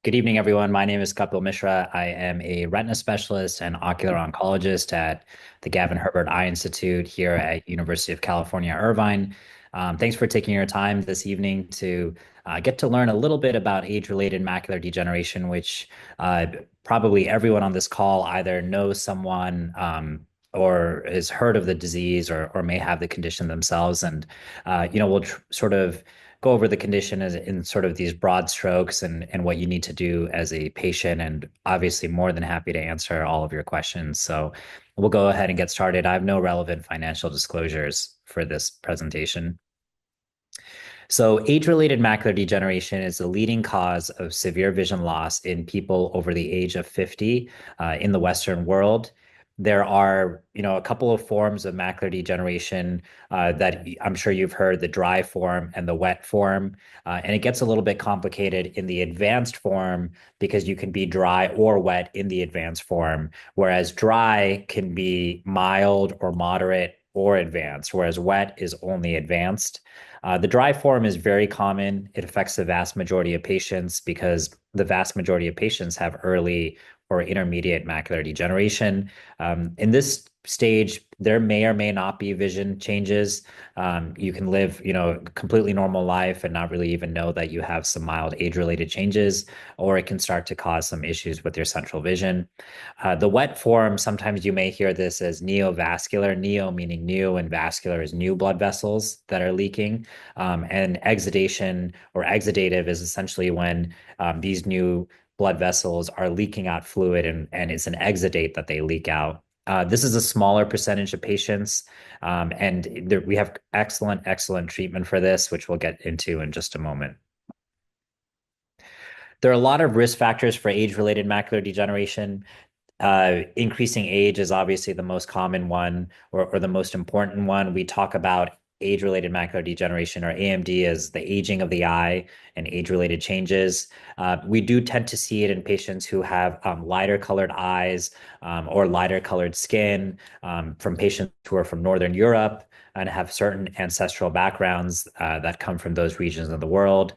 Good evening, everyone. My name is Kapil Mishra. I am a retina specialist and ocular oncologist at the Gavin Herbert Eye Institute here at University of California, Irvine. Thanks for taking your time this evening to get to learn a little bit about age-related macular degeneration, which probably everyone on this call either knows someone or has heard of the disease or may have the condition themselves. And, we'll sort of go over the condition as in sort of these broad strokes and what you need to do as a patient, and obviously more than happy to answer all of your questions. So we'll go ahead and get started. I have no relevant financial disclosures for this presentation. So age-related macular degeneration is the leading cause of severe vision loss in people over the age of 50 in the Western world. There are, a couple of forms of macular degeneration that I'm sure you've heard, the dry form and the wet form. And it gets a little bit complicated in the advanced form because you can be dry or wet in the advanced form, whereas dry can be mild or moderate or advanced, whereas wet is only advanced. The dry form is very common. It affects the vast majority of patients because the vast majority of patients have early or intermediate macular degeneration. In this stage, there may or may not be vision changes. You can live, a completely normal life and not really even know that you have some mild age-related changes, or it can start to cause some issues with your central vision. The wet form, sometimes you may hear this as neovascular, neo meaning new, and vascular is new blood vessels that are leaking. And exudation or exudative is essentially when these new blood vessels are leaking out fluid, and it's an exudate that they leak out. This is a smaller percentage of patients, and we have excellent treatment for this, which we'll get into in just a moment. There are a lot of risk factors for age-related macular degeneration. Increasing age is obviously the most common one or the most important one. We talk about age-related macular degeneration, or AMD, as the aging of the eye and age-related changes. We do tend to see it in patients who have lighter colored eyes or lighter colored skin, from patients who are from Northern Europe and have certain ancestral backgrounds that come from those regions of the world.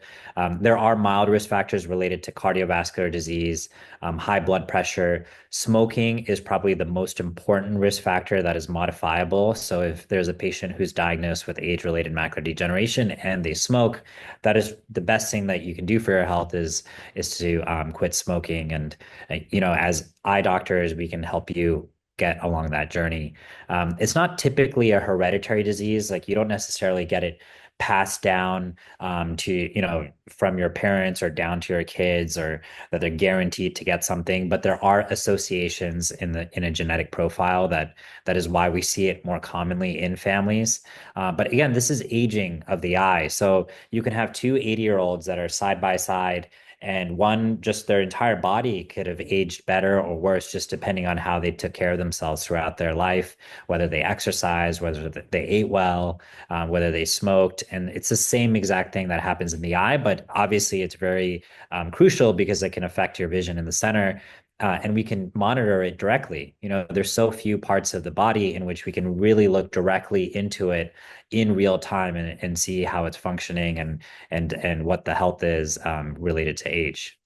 There are mild risk factors related to cardiovascular disease, high blood pressure. Smoking is probably the most important risk factor that is modifiable. So if there's a patient who's diagnosed with age-related macular degeneration and they smoke, that is the best thing that you can do for your health is to quit smoking. And as eye doctors, we can help you get along that journey. It's not typically a hereditary disease. Like, you don't necessarily get it passed down from your parents or down to your kids, or that they're guaranteed to get something. But there are associations in a genetic profile that is why we see it more commonly in families. But again, this is aging of the eye. So you can have two 80-year-olds that are side by side, and one, just their entire body could have aged better or worse, just depending on how they took care of themselves throughout their life, whether they exercised, whether they ate well, whether they smoked. And it's the same exact thing that happens in the eye, but obviously it's very crucial because it can affect your vision in the center. And we can monitor it directly. There's so few parts of the body in which we can really look directly into it in real time and see how it's functioning and what the health is related to age.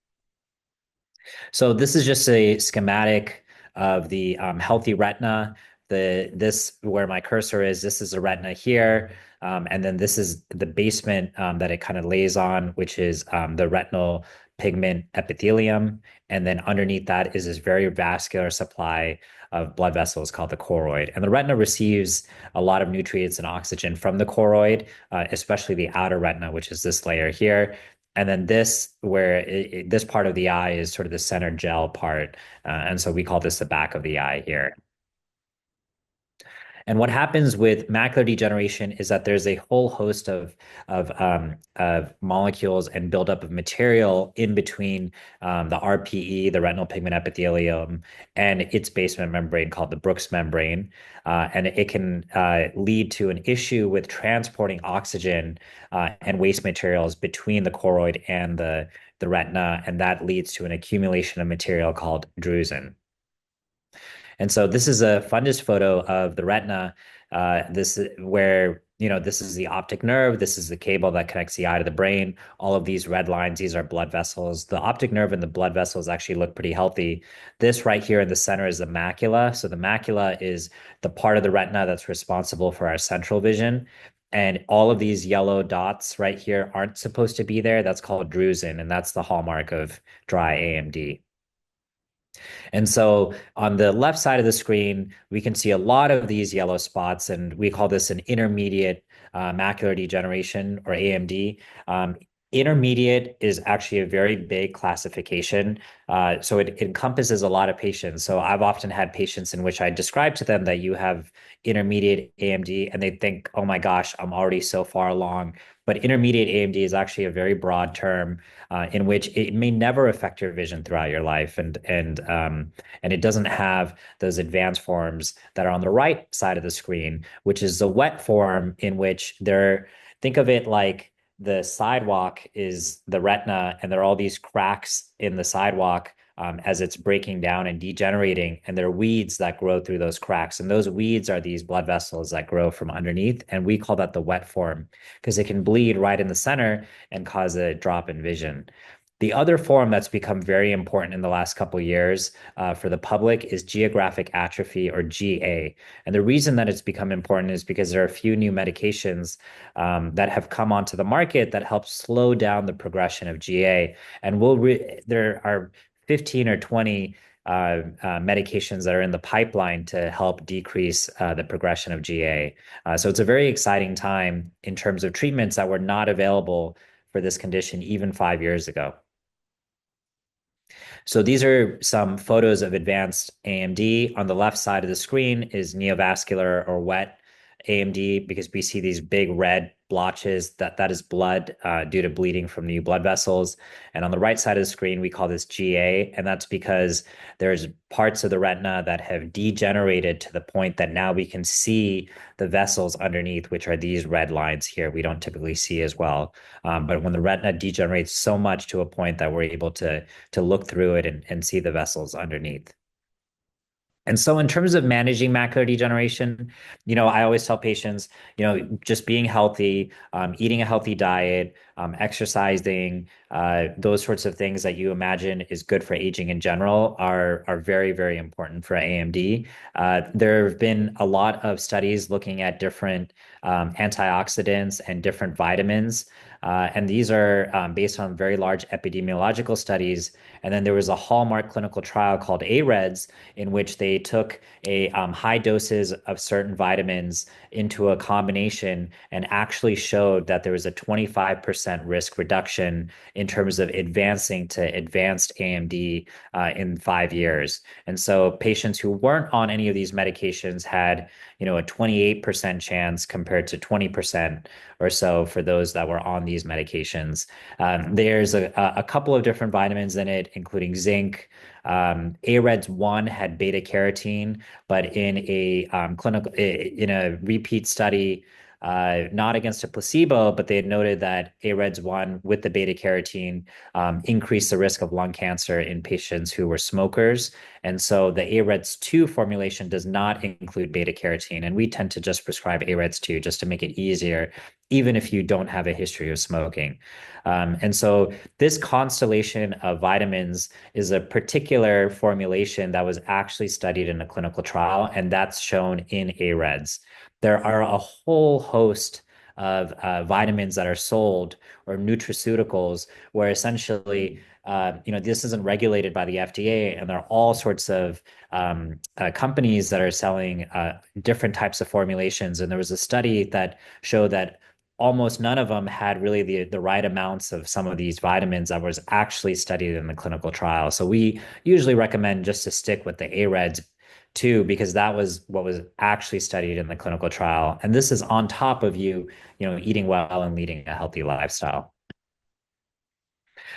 So this is just a schematic of the healthy retina. This where my cursor is, this is a retina here. And then this is the basement that it kind of lays on, which is the retinal pigment epithelium. And then underneath that is this very vascular supply of blood vessels called the choroid. And the retina receives a lot of nutrients and oxygen from the choroid, especially the outer retina, which is this layer here. And then this, where this part of the eye is sort of the center gel part. And so we call this the back of the eye here. And what happens with macular degeneration is that there's a whole host of molecules and buildup of material in between the RPE, the retinal pigment epithelium, and its basement membrane called the Brooks membrane. And it can lead to an issue with transporting oxygen and waste materials between the choroid and the retina, and that leads to an accumulation of material called drusen. And so this is a fundus photo of the retina. This where this is the optic nerve. This is the cable that connects the eye to the brain. All of these red lines, these are blood vessels. The optic nerve and the blood vessels actually look pretty healthy. This right here in the center is the macula. So the macula is the part of the retina that's responsible for our central vision. And all of these yellow dots right here aren't supposed to be there. That's called drusen, and that's the hallmark of dry AMD. And so on the left side of the screen, we can see a lot of these yellow spots, and we call this an intermediate macular degeneration, or AMD. Intermediate is actually a very big classification. So it encompasses a lot of patients. So I've often had patients in which I describe to them that you have intermediate AMD, and they think, oh my gosh, I'm already so far along. But intermediate AMD is actually a very broad term in which it may never affect your vision throughout your life, and it doesn't have those advanced forms that are on the right side of the screen, which is the wet form in which they're think of it like the sidewalk is the retina, and there are all these cracks in the sidewalk as it's breaking down and degenerating, and there are weeds that grow through those cracks. And those weeds are these blood vessels that grow from underneath, and we call that the wet form because it can bleed right in the center and cause a drop in vision. The other form that's become very important in the last couple of years for the public is geographic atrophy, or GA. And the reason that it's become important is because there are a few new medications that have come onto the market that help slow down the progression of GA. And there are 15 or 20 medications that are in the pipeline to help decrease the progression of GA. So it's a very exciting time in terms of treatments that were not available for this condition even 5 years ago. So these are some photos of advanced AMD. On the left side of the screen is neovascular or wet AMD, because we see these big red blotches. That is blood due to bleeding from new blood vessels. And on the right side of the screen, we call this GA, and that's because there's parts of the retina that have degenerated to the point that now we can see the vessels underneath, which are these red lines here we don't typically see as well. But when the retina degenerates so much to a point that we're able to look through it and see the vessels underneath. And so in terms of managing macular degeneration, I always tell patients, just being healthy, eating a healthy diet, exercising, those sorts of things that you imagine is good for aging in general are very, very important for AMD. There have been a lot of studies looking at different antioxidants and different vitamins. And these are based on very large epidemiological studies. And then there was a hallmark clinical trial called AREDS, in which they took high doses of certain vitamins into a combination and actually showed that there was a 25% risk reduction in terms of advancing to advanced AMD in 5 years. And so patients who weren't on any of these medications had, a 28% chance compared to 20% or so for those that were on these medications. There's a couple of different vitamins in it, including zinc. AREDS 1 had beta carotene, but in a repeat study, not against a placebo, but they had noted that AREDS 1 with the beta carotene increased the risk of lung cancer in patients who were smokers. And so the AREDS 2 formulation does not include beta carotene. And we tend to just prescribe AREDS 2 just to make it easier, even if you don't have a history of smoking. And so this constellation of vitamins is a particular formulation that was actually studied in a clinical trial, and that's shown in AREDS. There are a whole host of vitamins that are sold, or nutraceuticals, where essentially, this isn't regulated by the FDA, and there are all sorts of companies that are selling different types of formulations. And there was a study that showed that almost none of them had really the right amounts of some of these vitamins that was actually studied in the clinical trial. So we usually recommend just to stick with the AREDS too, because that was what was actually studied in the clinical trial. And this is on top of you eating well and leading a healthy lifestyle.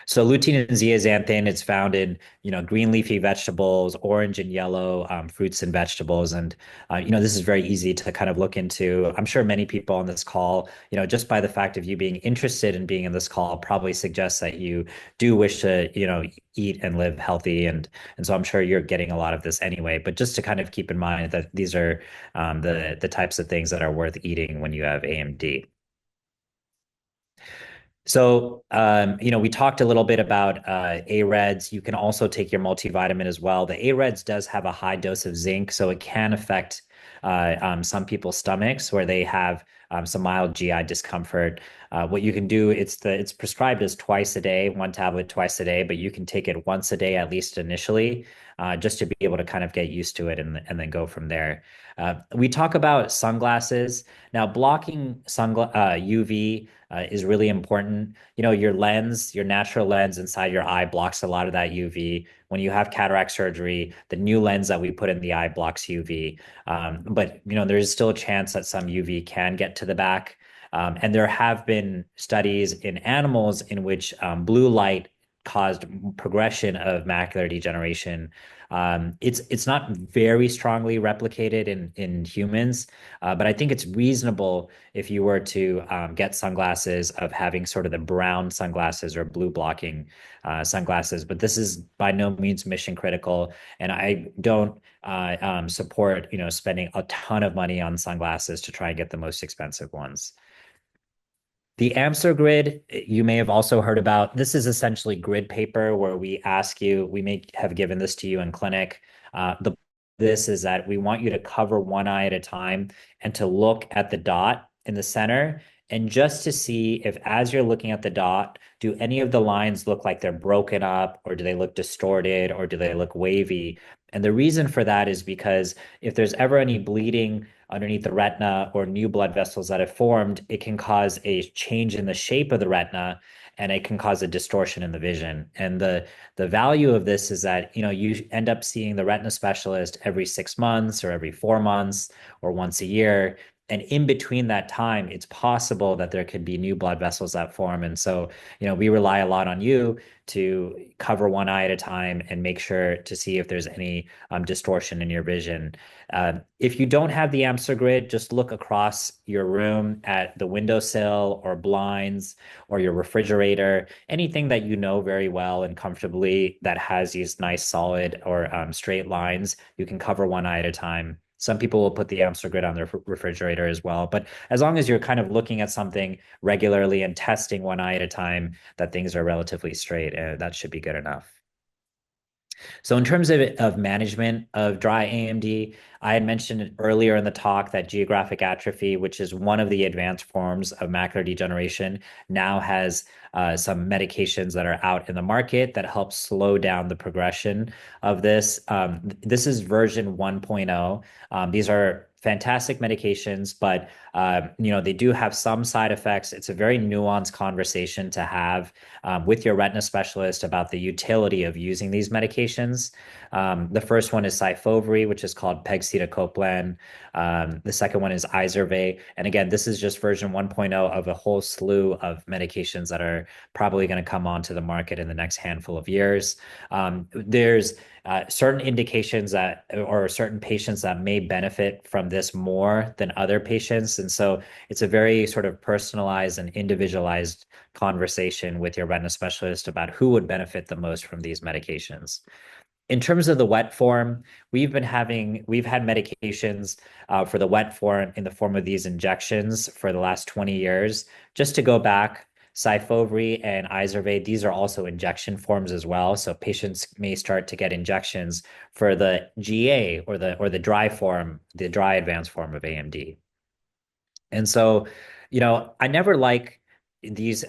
So lutein and zeaxanthin, it's found in, green leafy vegetables, orange and yellow fruits and vegetables. And, this is very easy to kind of look into. I'm sure many people on this call, just by the fact of you being interested in being in this call probably suggests that you do wish to, eat and live healthy. And so I'm sure you're getting a lot of this anyway, but just to kind of keep in mind that these are the types of things that are worth eating when you have AMD. So, we talked a little bit about AREDS. You can also take your multivitamin as well. The AREDS does have a high dose of zinc, so it can affect some people's stomachs where they have some mild GI discomfort. What you can do, it's prescribed as twice a day, one tablet twice a day, but you can take it once a day at least initially, just to be able to kind of get used to it and then go from there. We talk about sunglasses. Now, blocking UV is really important. Your lens, your natural lens inside your eye blocks a lot of that UV. When you have cataract surgery, the new lens that we put in the eye blocks UV. But there is still a chance that some UV can get to the back. And there have been studies in animals in which blue light caused progression of macular degeneration. It's not very strongly replicated in humans, but I think it's reasonable if you were to get sunglasses of having sort of the brown sunglasses or blue blocking sunglasses. But this is by no means mission critical, and I don't support spending a ton of money on sunglasses to try and get the most expensive ones. The answer grid, you may have also heard about. This is essentially grid paper where we ask you, we may have given this to you in clinic. This is that we want you to cover one eye at a time and to look at the dot in the center and just to see if, as you're looking at the dot, do any of the lines look like they're broken up, or do they look distorted, or do they look wavy? And the reason for that is because if there's ever any bleeding underneath the retina or new blood vessels that have formed, it can cause a change in the shape of the retina and it can cause a distortion in the vision. And the value of this is that, you end up seeing the retina specialist every 6 months or every 4 months or once a year. And in between that time, it's possible that there could be new blood vessels that form. And so, we rely a lot on you to cover one eye at a time and make sure to see if there's any distortion in your vision. If you don't have the Amsler grid, just look across your room at the windowsill or blinds or your refrigerator, anything that you know very well and comfortably that has these nice solid or straight lines. You can cover one eye at a time. Some people will put the Amsler grid on their refrigerator as well. But as long as you're kind of looking at something regularly and testing one eye at a time, that things are relatively straight, that should be good enough. So in terms of management of dry AMD, I had mentioned earlier in the talk that geographic atrophy, which is one of the advanced forms of macular degeneration, now has some medications that are out in the market that help slow down the progression of this. This is version 1.0. These are fantastic medications, but they do have some side effects. It's a very nuanced conversation to have with your retina specialist about the utility of using these medications. The first one is Syfovre, which is called pegcetacoplan. The second one is Izervay. And again, this is just version 1.0 of a whole slew of medications that are probably going to come onto the market in the next handful of years. There's certain indications that, or certain patients that may benefit from this more than other patients. And so it's a very sort of personalized and individualized conversation with your retina specialist about who would benefit the most from these medications. In terms of the wet form, we've had medications for the wet form in the form of these injections for the last 20 years. Just to go back, Syfovre and Izervay, these are also injection forms as well. So patients may start to get injections for the GA or the dry form, the dry advanced form of AMD. And so, I never like these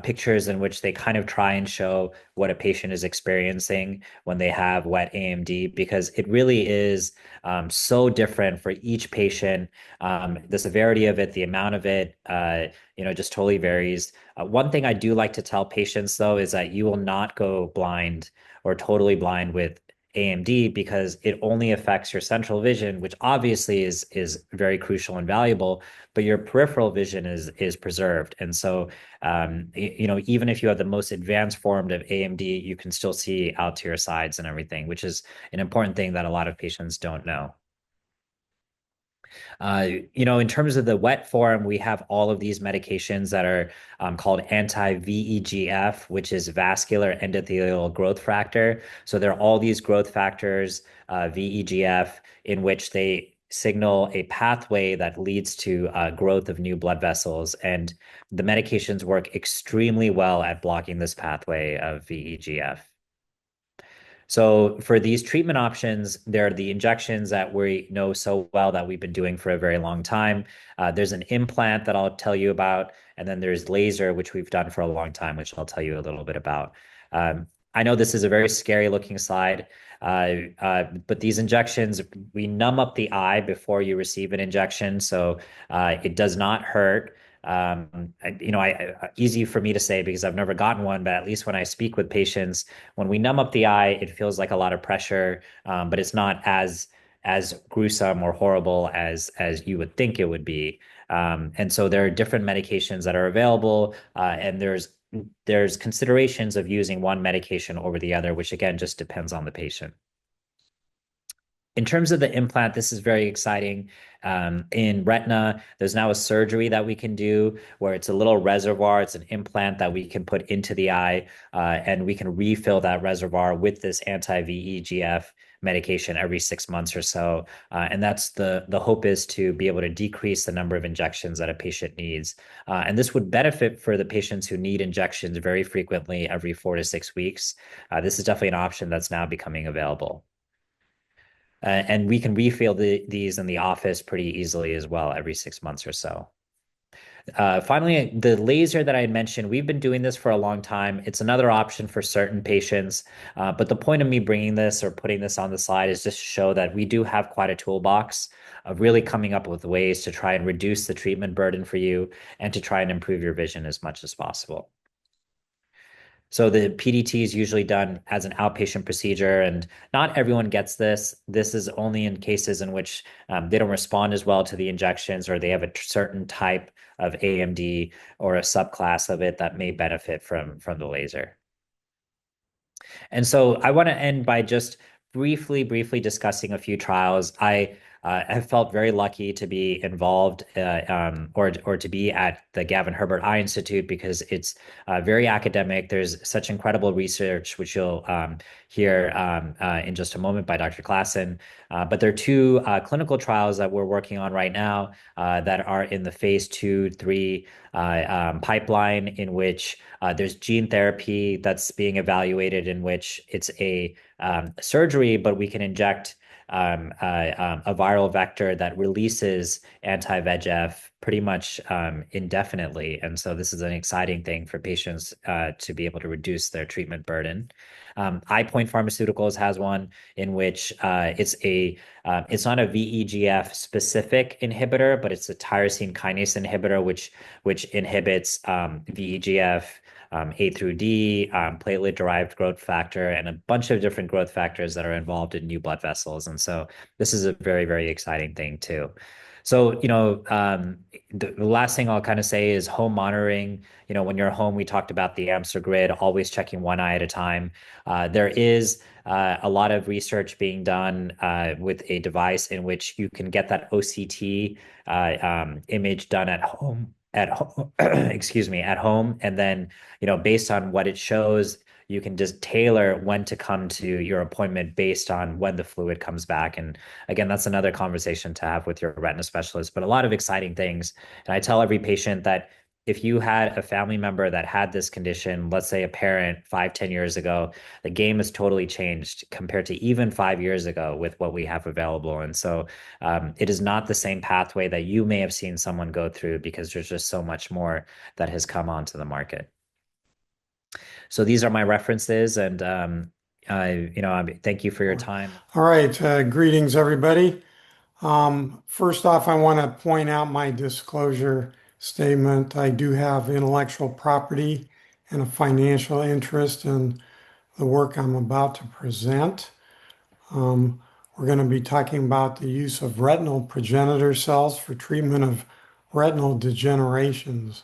pictures in which they kind of try and show what a patient is experiencing when they have wet AMD, because it really is so different for each patient. The severity of it, the amount of it, just totally varies. One thing I do like to tell patients, though, is that you will not go blind or totally blind with AMD because it only affects your central vision, which obviously is very crucial and valuable, but your peripheral vision is preserved. And so, even if you have the most advanced form of AMD, you can still see out to your sides and everything, which is an important thing that a lot of patients don't know. In terms of the wet form, we have all of these medications that are called anti-VEGF, which is vascular endothelial growth factor. So there are all these growth factors, VEGF, in which they signal a pathway that leads to growth of new blood vessels. And the medications work extremely well at blocking this pathway of VEGF. So for these treatment options, there are the injections that we know so well that we've been doing for a very long time. There's an implant that I'll tell you about, and then there's laser, which we've done for a long time, which I'll tell you a little bit about. I know this is a very scary looking slide, but these injections, we numb up the eye before you receive an injection, so it does not hurt. Easy for me to say because I've never gotten one, but at least when I speak with patients, when we numb up the eye, it feels like a lot of pressure, but it's not as gruesome or horrible as you would think it would be. And so there are different medications that are available, and there's considerations of using one medication over the other, which again just depends on the patient. In terms of the implant, this is very exciting. In retina, there's now a surgery that we can do where it's a little reservoir. It's an implant that we can put into the eye, and we can refill that reservoir with this anti-VEGF medication every 6 months or so. And that's the hope is to be able to decrease the number of injections that a patient needs. And this would benefit for the patients who need injections very frequently every 4 to 6 weeks. This is definitely an option that's now becoming available. And we can refill these in the office pretty easily as well every 6 months or so. Finally, the laser that I had mentioned, we've been doing this for a long time. It's another option for certain patients. But the point of me bringing this or putting this on the slide is just to show that we do have quite a toolbox of really coming up with ways to try and reduce the treatment burden for you and to try and improve your vision as much as possible. So the PDT is usually done as an outpatient procedure, and not everyone gets this. This is only in cases in which they don't respond as well to the injections, or they have a certain type of AMD or a subclass of it that may benefit from the laser. And so I want to end by just briefly discussing a few trials. I have felt very lucky to be involved or to be at the Gavin Herbert Eye Institute because it's very academic. There's such incredible research, which you'll hear in just a moment by Dr. Klassen. But there are two clinical trials that we're working on right now that are in the phase 2, 3 pipeline in which there's gene therapy that's being evaluated in which it's a surgery, but we can inject a viral vector that releases anti-VEGF pretty much indefinitely. And so this is an exciting thing for patients to be able to reduce their treatment burden. EyePoint Pharmaceuticals has one in which it's not a VEGF specific inhibitor, but it's a tyrosine kinase inhibitor, which inhibits VEGF, A through D, platelet-derived growth factor, and a bunch of different growth factors that are involved in new blood vessels. And so this is a very, very exciting thing too. So, the last thing I'll kind of say is home monitoring. When you're home, we talked about the Amster grid, always checking one eye at a time. There is a lot of research being done with a device in which you can get that OCT image done at home excuse me, at home. And then, based on what it shows, you can just tailor when to come to your appointment based on when the fluid comes back. And again, that's another conversation to have with your retina specialist, but a lot of exciting things. And I tell every patient that if you had a family member that had this condition, let's say a parent 5, 10 years ago, the game has totally changed compared to even 5 years ago with what we have available. And so it is not the same pathway that you may have seen someone go through because there's just so much more that has come onto the market. So these are my references, and thank you for your time. All right, greetings, everybody. First off, I want to point out my disclosure statement. I do have intellectual property and a financial interest in the work I'm about to present. Um, we're going to be talking about the use of retinal progenitor cells for treatment of retinal degenerations.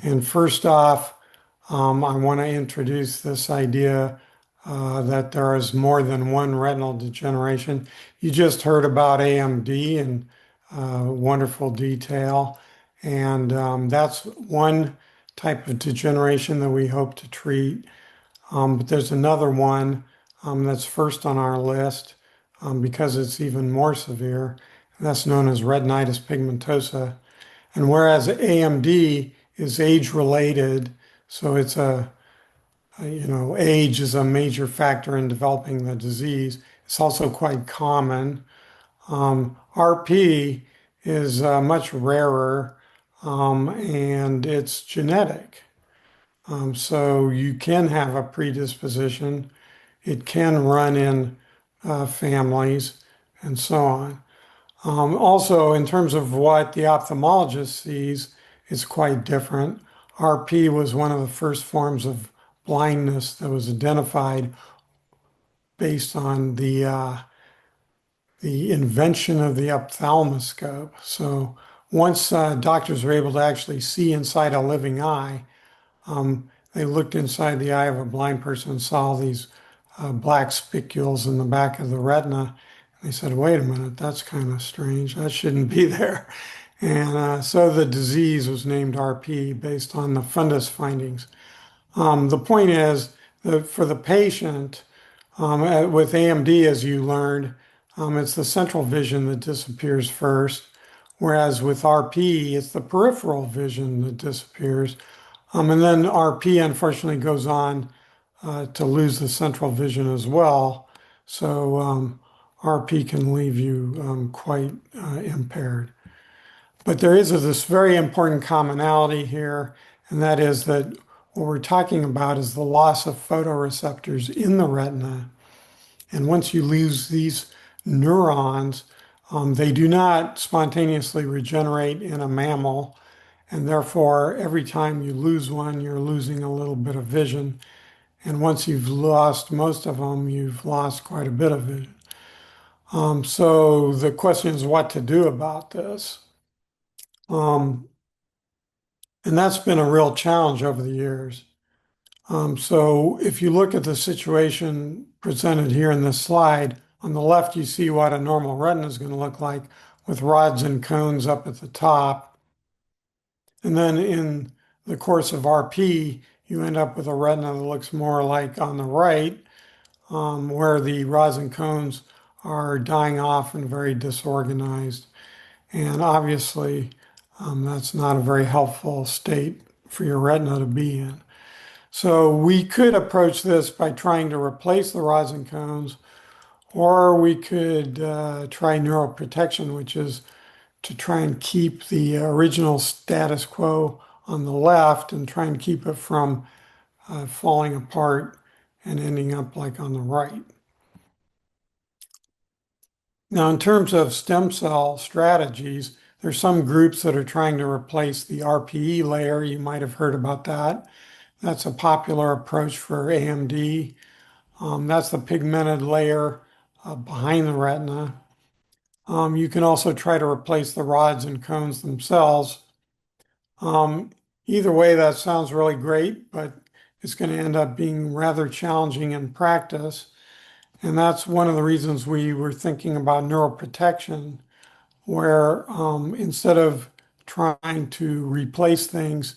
And first off, I want to introduce this idea that there is more than one retinal degeneration. You just heard about AMD in wonderful detail, and that's one type of degeneration that we hope to treat. But there's another one that's first on our list because it's even more severe. That's known as retinitis pigmentosa. And whereas AMD is age-related, so it's age is a major factor in developing the disease. It's also quite common. RP is much rarer, and it's genetic. So you can have a predisposition. It can run in families and so on. Also, in terms of what the ophthalmologist sees, it's quite different. RP was one of the first forms of blindness that was identified based on the invention of the ophthalmoscope. So once doctors were able to actually see inside a living eye, they looked inside the eye of a blind person and saw these black spicules in the back of the retina. They said, wait a minute, that's kind of strange. That shouldn't be there. And so the disease was named RP based on the fundus findings. The point is that for the patient, with AMD, as you learned, it's the central vision that disappears first, whereas with RP, it's the peripheral vision that disappears. And then RP unfortunately goes on to lose the central vision as well. So RP can leave you quite impaired. But there is this very important commonality here, and that is that what we're talking about is the loss of photoreceptors in the retina. And once you lose these neurons, they do not spontaneously regenerate in a mammal. And therefore, every time you lose one, you're losing a little bit of vision. And once you've lost most of them, you've lost quite a bit of vision. So the question is what to do about this. Um, and that's been a real challenge over the years. So if you look at the situation presented here in this slide, on the left, you see what a normal retina is going to look like with rods and cones up at the top. And then in the course of RP, you end up with a retina that looks more like on the right, where the rods and cones are dying off and very disorganized. And obviously, that's not a very helpful state for your retina to be in. So we could approach this by trying to replace the rods and cones, or we could try neuroprotection, which is to try and keep the original status quo on the left and try and keep it from falling apart and ending up like on the right. Now, in terms of stem cell strategies, there's some groups that are trying to replace the RPE layer. You might have heard about that. That's a popular approach for AMD. That's the pigmented layer behind the retina. You can also try to replace the rods and cones themselves. Either way, that sounds really great, but it's going to end up being rather challenging in practice. And that's one of the reasons we were thinking about neuroprotection, where instead of trying to replace things,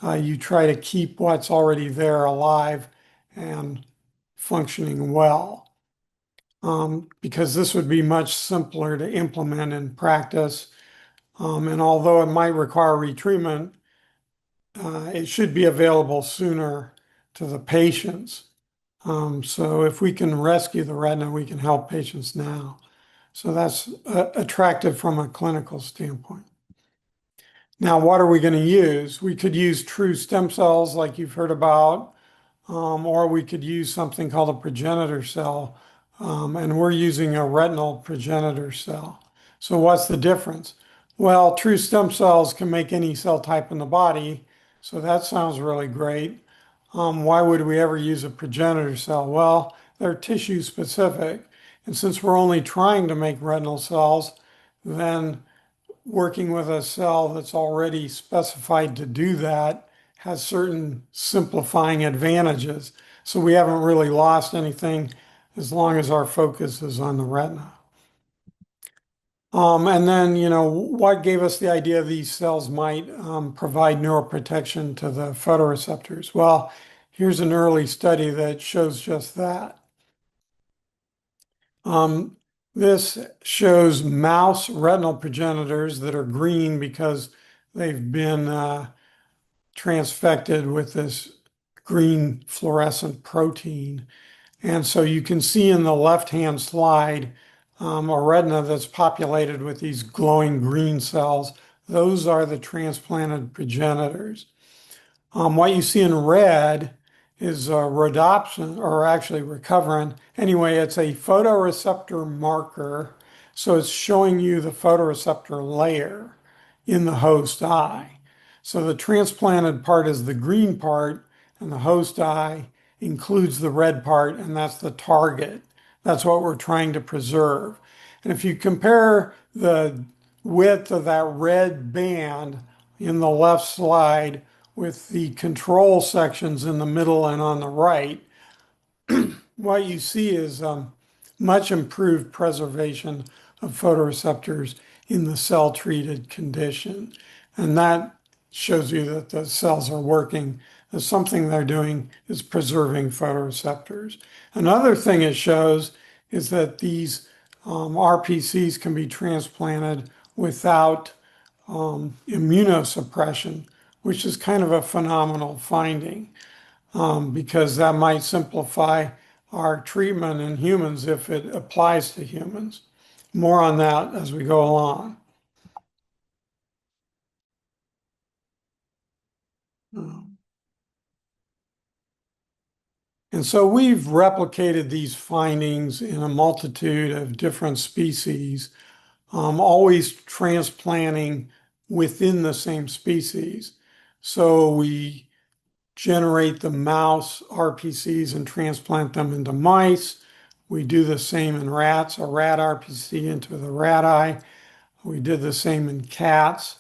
you try to keep what's already there alive and functioning well. Because this would be much simpler to implement in practice. And although it might require retreatment, it should be available sooner to the patients. So if we can rescue the retina, we can help patients now. So that's attractive from a clinical standpoint. Now, what are we going to use? We could use true stem cells like you've heard about, or we could use something called a progenitor cell, and we're using a retinal progenitor cell. So what's the difference? Well, true stem cells can make any cell type in the body, so that sounds really great. Why would we ever use a progenitor cell? Well, they're tissue specific. And since we're only trying to make retinal cells, then working with a cell that's already specified to do that has certain simplifying advantages. So we haven't really lost anything as long as our focus is on the retina. And then, what gave us the idea these cells might provide neuroprotection to the photoreceptors? Well, here's an early study that shows just that. Um, this shows mouse retinal progenitors that are green because they've been transfected with this green fluorescent protein. And so you can see in the left-hand slide a retina that's populated with these glowing green cells. Those are the transplanted progenitors. What you see in red is rhodopsin, or actually recoverin. Anyway, it's a photoreceptor marker. So it's showing you the photoreceptor layer in the host eye. So the transplanted part is the green part, and the host eye includes the red part, and that's the target. That's what we're trying to preserve. And if you compare the width of that red band in the left slide with the control sections in the middle and on the right, what you see is much improved preservation of photoreceptors in the cell-treated condition. And that shows you that the cells are working. That something they're doing is preserving photoreceptors. Another thing it shows is that these RPCs can be transplanted without immunosuppression, which is kind of a phenomenal finding because that might simplify our treatment in humans if it applies to humans. More on that as we go along. And so we've replicated these findings in a multitude of different species, always transplanting within the same species. So we generate the mouse RPCs and transplant them into mice. We do the same in rats, a rat RPC into the rat eye. We did the same in cats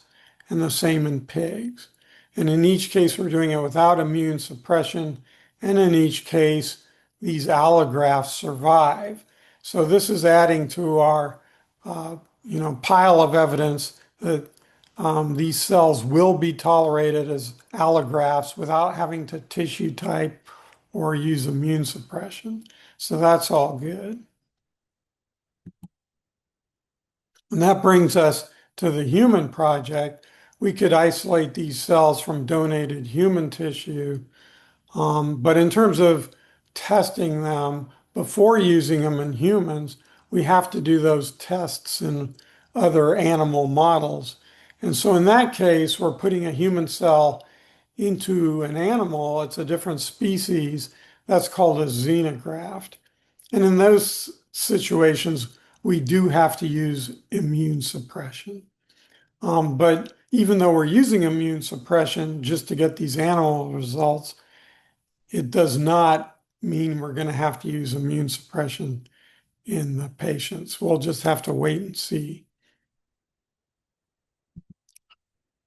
and the same in pigs. And in each case, we're doing it without immune suppression. And in each case, these allografts survive. So this is adding to our, pile of evidence that these cells will be tolerated as allografts without having to tissue type or use immune suppression. So that's all good. And that brings us to the human project. We could isolate these cells from donated human tissue, but in terms of testing them before using them in humans, we have to do those tests in other animal models. And so in that case, we're putting a human cell into an animal. It's a different species. That's called a xenograft. And in those situations, we do have to use immune suppression. But even though we're using immune suppression just to get these animal results, it does not mean we're going to have to use immune suppression in the patients. We'll just have to wait and see.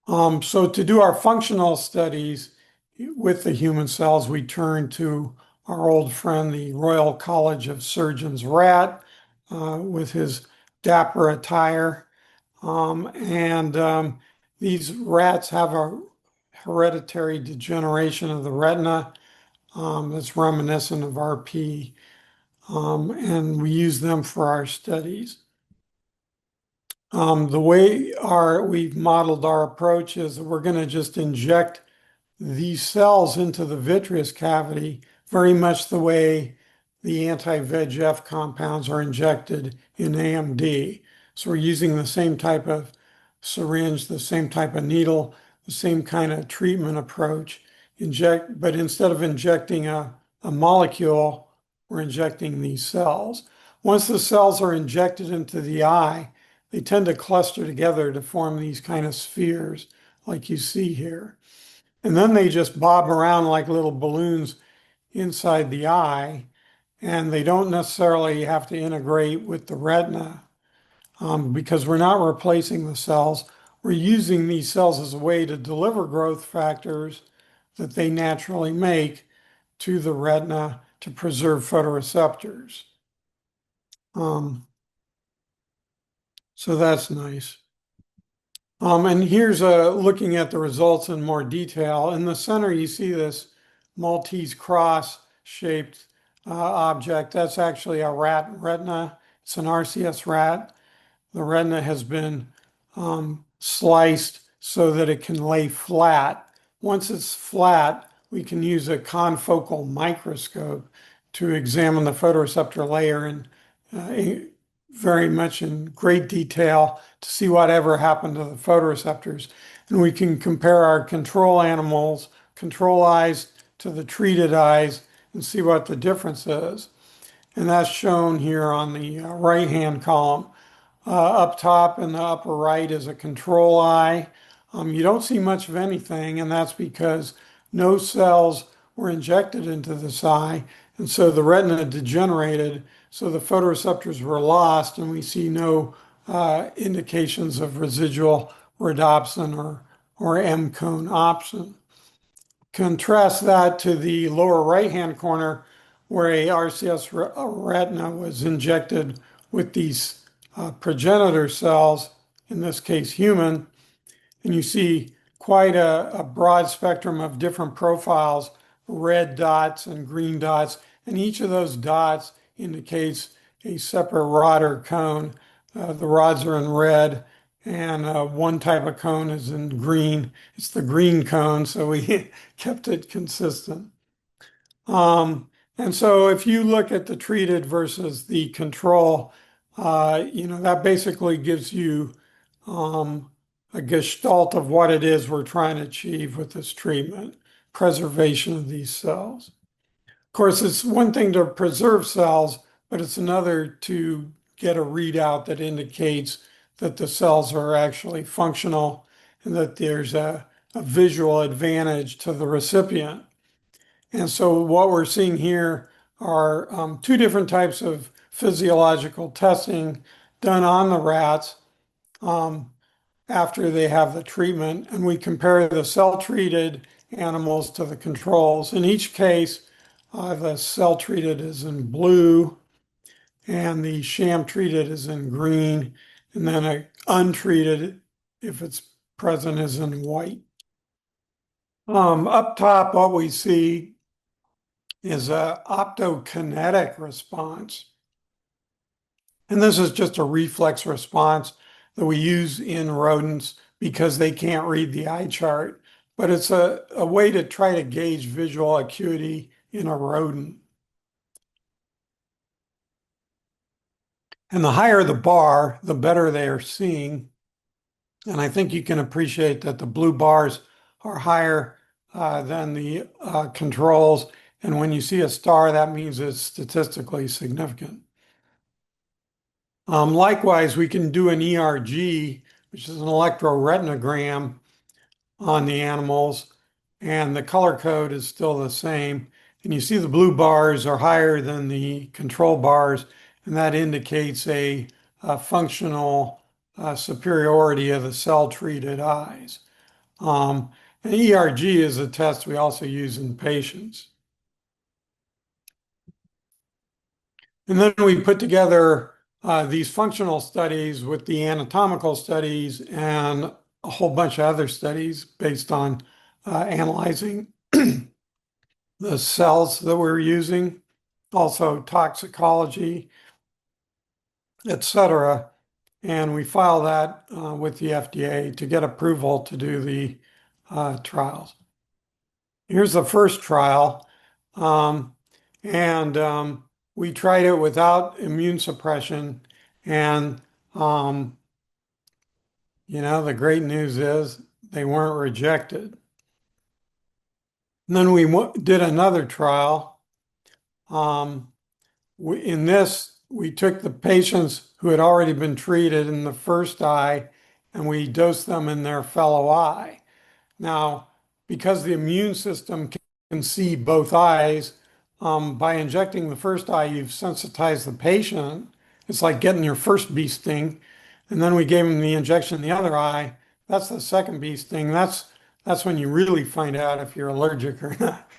So to do our functional studies with the human cells, we turn to our old friend, the Royal College of Surgeons rat, with his dapper attire. These rats have a hereditary degeneration of the retina that's reminiscent of RP, and we use them for our studies. The way we've modeled our approach is that we're going to just inject these cells into the vitreous cavity very much the way the anti-VEGF compounds are injected in AMD. So we're using the same type of syringe, the same type of needle, the same kind of treatment approach. But instead of injecting a molecule, we're injecting these cells. Once the cells are injected into the eye, they tend to cluster together to form these kind of spheres like you see here. And then they just bob around like little balloons inside the eye. and they don't necessarily have to integrate with the retina because we're not replacing the cells. We're using these cells as a way to deliver growth factors that they naturally make to the retina to preserve photoreceptors. Um, so that's nice. And here's looking at the results in more detail. In the center, you see this Maltese cross shaped object. That's actually a rat retina. It's an RCS rat. The retina has been sliced so that it can lay flat. Once it's flat, we can use a confocal microscope to examine the photoreceptor layer very much in great detail to see whatever happened to the photoreceptors. And we can compare our control animals, control eyes to the treated eyes and see what the difference is. And that's shown here on the right-hand column. Up top in the upper right is a control eye. You don't see much of anything, and that's because no cells were injected into this eye, and so the retina degenerated, so the photoreceptors were lost, and we see no indications of residual rhodopsin or M-cone opsin. Contrast that to the lower right-hand corner where a RCS retina was injected with these progenitor cells, in this case human, and you see quite a broad spectrum of different profiles, red dots and green dots, and each of those dots indicates a separate rod or cone. The rods are in red, and one type of cone is in green. It's the green cone, so we kept it consistent. And so if you look at the treated versus the control, that basically gives you a gestalt of what it is we're trying to achieve with this treatment, preservation of these cells. Of course, it's one thing to preserve cells, but it's another to get a readout that indicates that the cells are actually functional and that there's a visual advantage to the recipient. And so what we're seeing here are two different types of physiological testing done on the rats after they have the treatment. And we compare the cell-treated animals to the controls. In each case, the cell-treated is in blue and the sham-treated is in green. And then untreated, if it's present, is in white. Up top, what we see is an optokinetic response. And this is just a reflex response that we use in rodents because they can't read the eye chart. But it's a way to try to gauge visual acuity in a rodent. And the higher the bar, the better they are seeing. And I think you can appreciate that the blue bars are higher than the controls. And when you see a star, that means it's statistically significant. Likewise, we can do an ERG, which is an electroretinogram on the animals, and the color code is still the same. And you see the blue bars are higher than the control bars, and that indicates a functional superiority of the cell-treated eyes. And ERG is a test we also use in patients. And then we put together these functional studies with the anatomical studies and a whole bunch of other studies based on analyzing the cells that we're using, also toxicology, etc. And we file that with the FDA to get approval to do the trials. Here's the first trial. And we tried it without immune suppression. And, the great news is they weren't rejected. And then we did another trial. In this, we took the patients who had already been treated in the first eye and we dosed them in their fellow eye. Now, because the immune system can see both eyes, by injecting the first eye, you've sensitized the patient. It's like getting your first bee sting, and then we gave them the injection in the other eye. That's the second bee sting. That's when you really find out if you're allergic or not,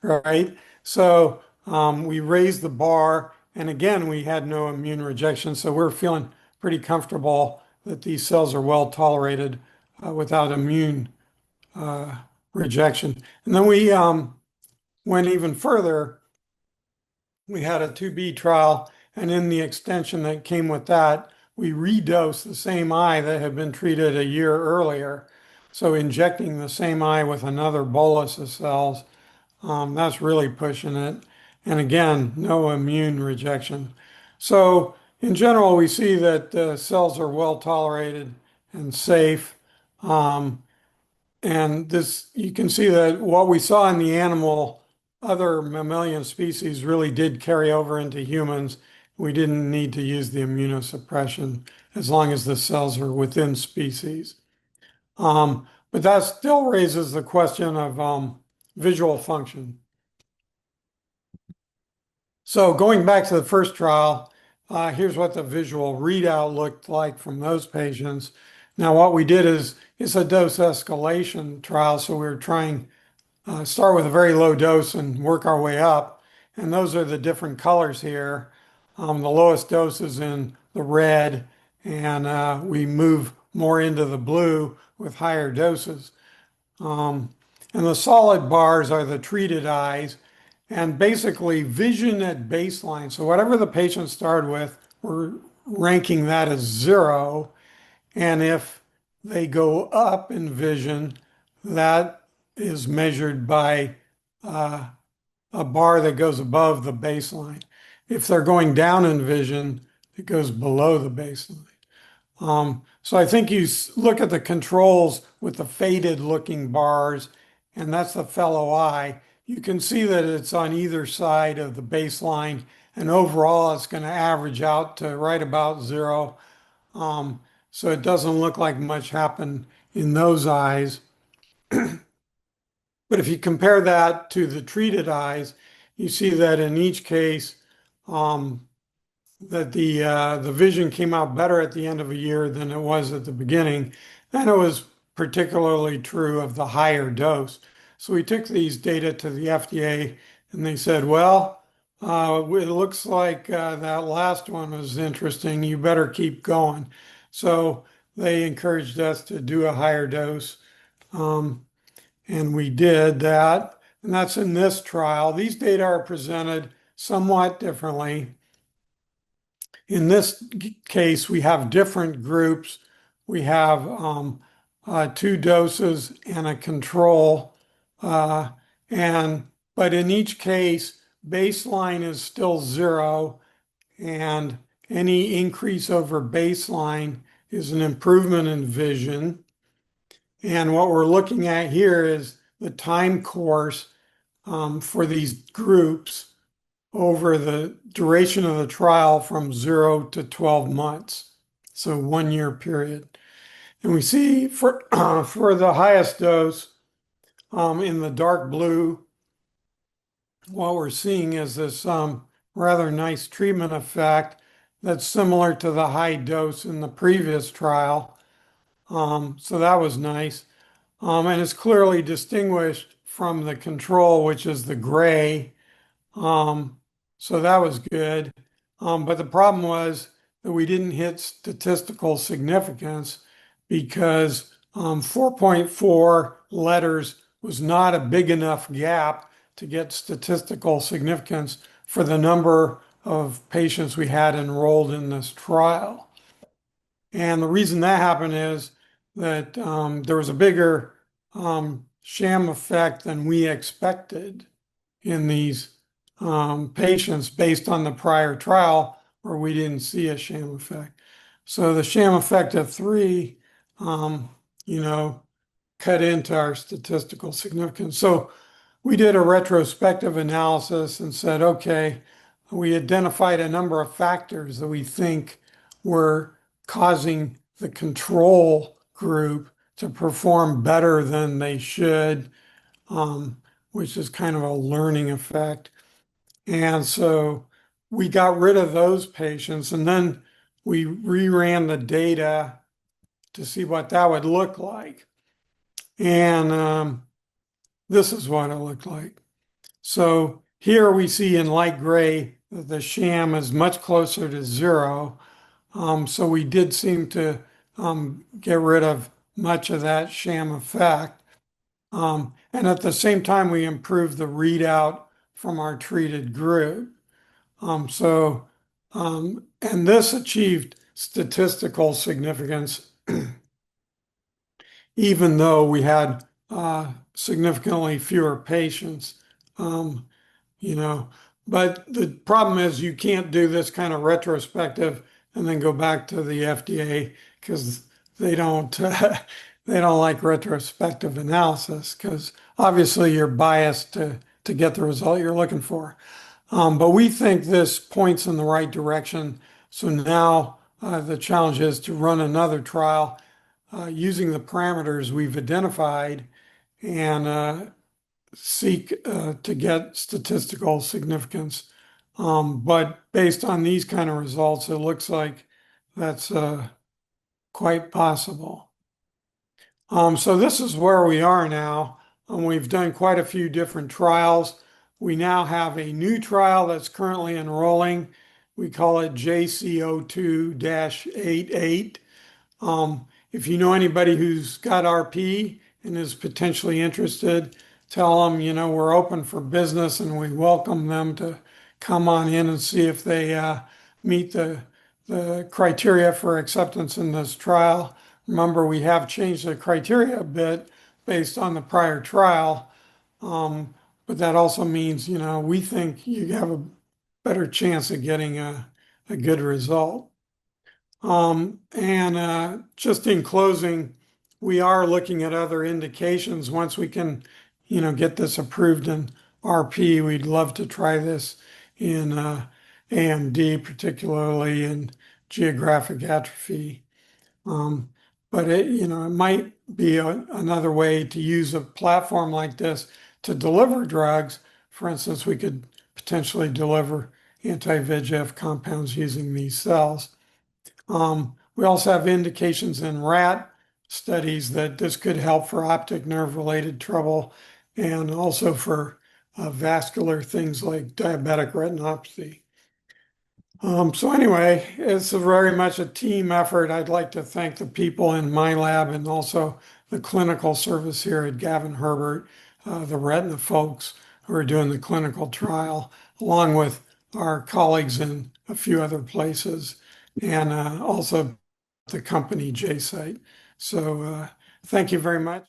right? So we raised the bar, and again, we had no immune rejection. So we're feeling pretty comfortable that these cells are well tolerated without immune rejection. And then we went even further. We had a 2B trial, and in the extension that came with that, we redosed the same eye that had been treated a year earlier. So injecting the same eye with another bolus of cells, that's really pushing it. And again, no immune rejection. So in general, we see that the cells are well tolerated and safe. Um, and this, you can see that what we saw in the animal, other mammalian species really did carry over into humans. We didn't need to use the immunosuppression as long as the cells are within species. But that still raises the question of visual function. So going back to the first trial, here's what the visual readout looked like from those patients. Now, what we did is it's a dose escalation trial, so we were trying start with a very low dose and work our way up. And those are the different colors here. The lowest dose is in the red, and we move more into the blue with higher doses. Um, and the solid bars are the treated eyes, and basically vision at baseline. So whatever the patient started with, we're ranking that as 0. And if they go up in vision, that is measured by uh, a bar that goes above the baseline. If they're going down in vision, it goes below the baseline. So I think you look at the controls with the faded looking bars, and that's the fellow eye. You can see that it's on either side of the baseline, and overall it's going to average out to right about 0. So it doesn't look like much happened in those eyes. But if you compare that to the treated eyes, you see that in each case, um, that the vision came out better at the end of a year than it was at the beginning. And it was particularly true of the higher dose. So we took these data to the FDA and they said, well, it looks like that last one was interesting. You better keep going. So they encouraged us to do a higher dose. Um, and we did that. And that's in this trial. These data are presented somewhat differently. In this case, we have different groups. We have 2 doses and a control. Uh, but in each case, baseline is still 0, and any increase over baseline is an improvement in vision. And what we're looking at here is the time course for these groups over the duration of the trial from 0 to 12 months, so 1 year period. And we see for for the highest dose in the dark blue, what we're seeing is this rather nice treatment effect that's similar to the high dose in the previous trial. So that was nice. And it's clearly distinguished from the control, which is the gray. Um, so that was good. But the problem was that we didn't hit statistical significance because 4.4 letters was not a big enough gap to get statistical significance for the number of patients we had enrolled in this trial. And the reason that happened is that there was a bigger sham effect than we expected in these patients based on the prior trial where we didn't see a sham effect. So the sham effect of 3, um, you know, cut into our statistical significance. So we did a retrospective analysis and said, okay, we identified a number of factors that we think were causing the control group to perform better than they should, which is kind of a learning effect. And so we got rid of those patients and then we reran the data to see what that would look like. And this is what it looked like. So here we see in light gray that the sham is much closer to zero. So we did seem to get rid of much of that sham effect. And at the same time, we improved the readout from our treated group. And this achieved statistical significance, even though we had significantly fewer patients. Um, you know. But the problem is you can't do this kind of retrospective and then go back to the FDA because they don't they don't like retrospective analysis because obviously you're biased to get the result you're looking for. But we think this points in the right direction. So now the challenge is to run another trial using the parameters we've identified and seek to get statistical significance. But based on these kind of results, it looks like that's quite possible. So this is where we are now. We've done quite a few different trials. We now have a new trial that's currently enrolling. We call it JCO2-88. If you know anybody who's got RP and is potentially interested, tell them, we're open for business and we welcome them to come on in and see if they meet the criteria for acceptance in this trial. Remember, we have changed the criteria a bit based on the prior trial, but that also means, we think you have a better chance of getting a good result. And just in closing, we are looking at other indications. Once we can, get this approved in RP, we'd love to try this in AMD, particularly in geographic atrophy. Um, but it might be another way to use a platform like this to deliver drugs. For instance, we could potentially deliver anti-VEGF compounds using these cells. We also have indications in rat studies that this could help for optic nerve related trouble and also for vascular things like diabetic retinopathy. So anyway, it's very much a team effort. I'd like to thank the people in my lab and also the clinical service here at Gavin Herbert, the retina folks who are doing the clinical trial, along with our colleagues in a few other places, and also the company JSite. So thank you very much.